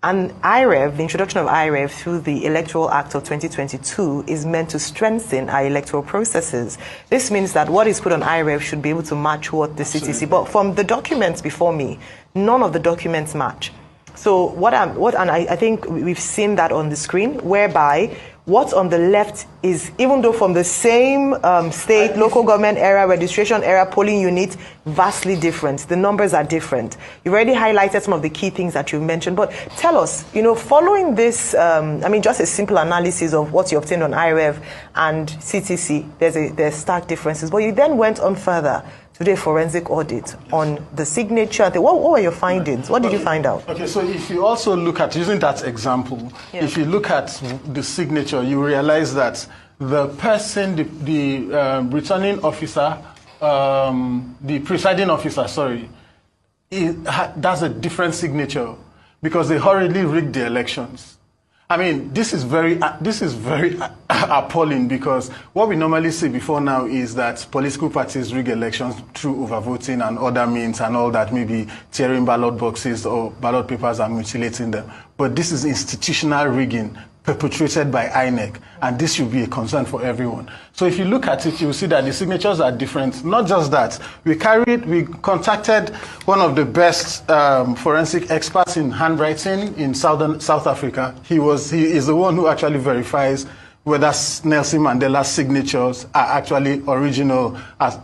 And IREV, the introduction of IREV through the Electoral Act of 2022 is meant to strengthen our electoral processes. This means that what is put on IREV should be able to match what the CTC, but from the documents before me, none of the documents match. So I think we've seen that on the screen, whereby what's on the left is, even though from the same state, local government area, registration area, polling unit, vastly different. The numbers are different. You've already highlighted some of the key things that you mentioned, but tell us, following this, just a simple analysis of what you obtained on IREV and CTC, there's stark differences, but you then went on further to do a forensic audit on the signature. What were your findings? What did you find out? Okay, so if you also look at, using that example, if you look at the signature, you realize that the person, the returning officer, the presiding officer, sorry, that's a different signature because they hurriedly rigged the elections. I mean, this is very appalling, because what we normally see before now is that political parties rig elections through overvoting and other means and all that, maybe tearing ballot boxes or ballot papers and mutilating them. But this is institutional rigging perpetrated by INEC, and this should be a concern for everyone. So if you look at it, you will see that the signatures are different. Not just that, we contacted one of the best forensic experts in handwriting in South Africa. He is the one who actually verifies whether Nelson Mandela's signatures are actually original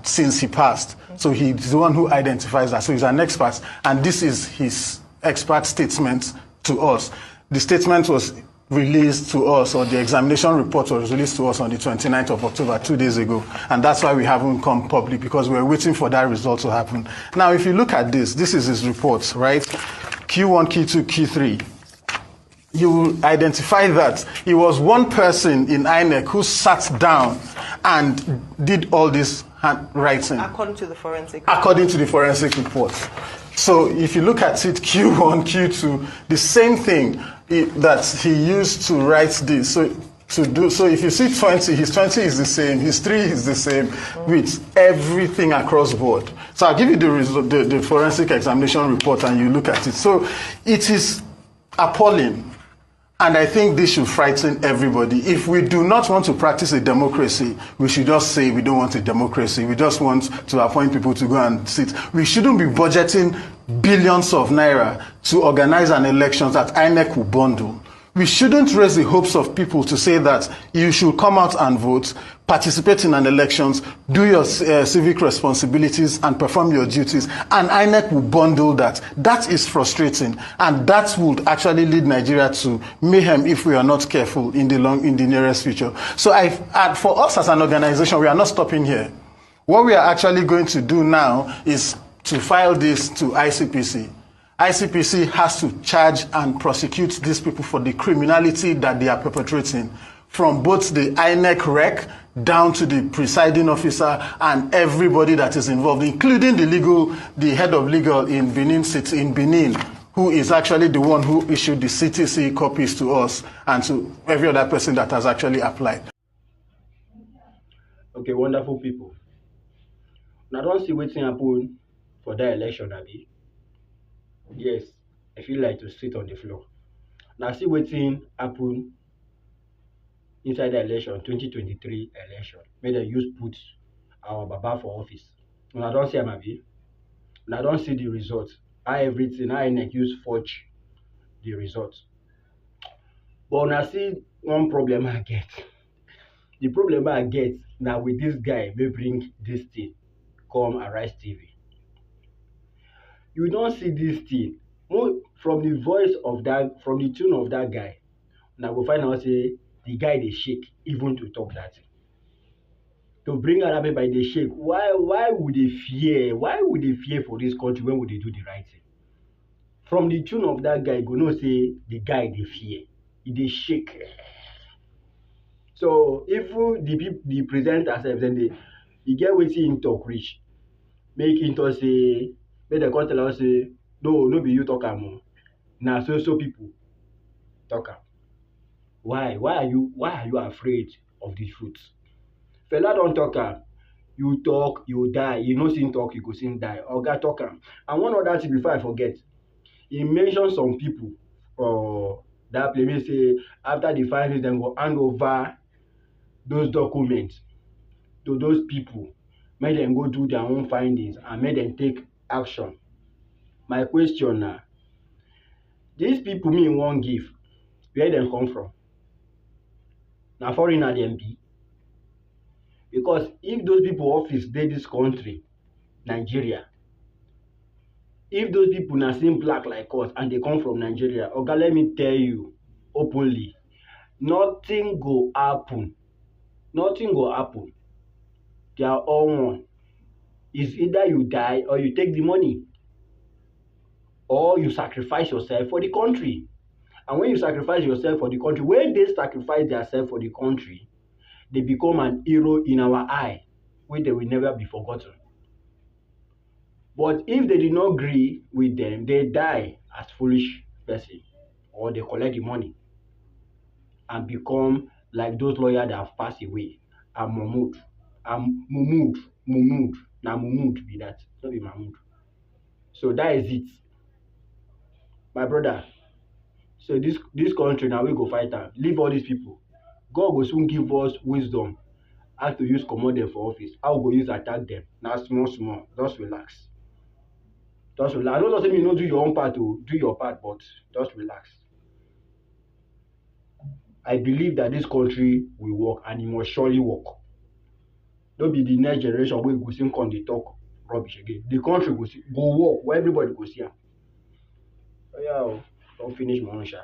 since he passed. So he's the one who identifies that. So he's an expert, and this is his expert statement to us. The statement was released to us, or the examination report was released to us on the 29th of October, 2 days ago. And that's why we haven't come public, because we're waiting for that result to happen. Now, if you look at this is his report, right? Q1, Q2, Q3. You will identify that it was one person in INEC who sat down and did all this handwriting. According to the forensic report. According to the forensic report. So if you look at it, Q1, Q2, the same thing that he used to write this. So if you see 20, his 20 is the same, his 3 is the same, with everything across board. So I'll give you the forensic examination report, and you look at it. So it is appalling. And I think this should frighten everybody. If we do not want to practice a democracy, we should just say we don't want a democracy. We just want to appoint people to go and sit. We shouldn't be budgeting billions of naira to organize an election that INEC will bundle. We shouldn't raise the hopes of people to say that you should come out and vote, participate in an elections, do your civic responsibilities and perform your duties, and INEC will bundle that. That is frustrating, and that would actually lead Nigeria to mayhem if we are not careful in the nearest future. So for us as an organization, we are not stopping here. What we are actually going to do now is to file this to ICPC. ICPC has to charge and prosecute these people for the criminality that they are perpetrating, from both the INEC rec down to the presiding officer and everybody that is involved, including the head of legal in Benin, who is actually the one who issued the CTC copies to us and to every other person that has actually applied. Okay, wonderful people. Now, don't see what's happen for that election, Abi. Yes, I feel like to sit on the floor. Now, see what's happen inside the election, 2023 election. May they put our Baba for office. When I don't see Abi, when I don't see the results, I INEC use forge the results. But when I see one problem I get, the problem I get now with this guy may bring this thing come Arise TV. You don't see this thing from the voice of that, from the tune of that guy. Now we'll find out say the guy they shake even to talk that thing. To bring Arabe by the shake. Why would they fear? Why would they fear for this country when would they do the right thing? From the tune of that guy, go no say the guy they fear. They shake. So if the presenter self then they get waiting in talk rich, make him talk say, make the come tell us say, no be you talk am. Now so people talk am. Why are you afraid of the truth? Fella don't talk am. You talk, you die. You know sing talk, you go sing die. Oga talk am. And one other thing before I forget, he mentioned some people or that place. Mean say after the findings, dem go hand over those documents to those people, make dem go do their own findings and make dem take action. My question na, dis people me wan give, where dem come from? Na foreigner dem be? Because if those people office dey dis country, Nigeria, if those people na same black like us and dey come from Nigeria, oga let me tell you openly, nothing go happen. Nothing go happen. They are all one. It's either you die or you take the money, or you sacrifice yourself for the country. And when you sacrifice yourself for the country, when they sacrifice themselves for the country, they become an hero in our eye, wey they will never be forgotten. But if they did not agree with them, they die as foolish person, or they collect the money and become like those lawyers that have passed away. And Mahmoud, na Mahmoud be that, no be Mahmoud. So that is it, my brother. So this country now we go fight am. Leave all these people. God go soon give us wisdom how to use comot dem for office, how we go use attack dem. Na small small, just relax. Just relax. I no talk say make you no do your own part o, do your part, but just relax. I believe that this country will work, and e must surely work. No be the next generation wey go still come dey talk rubbish again. The country go work where everybody go see am. Oya o, don finish my own sha.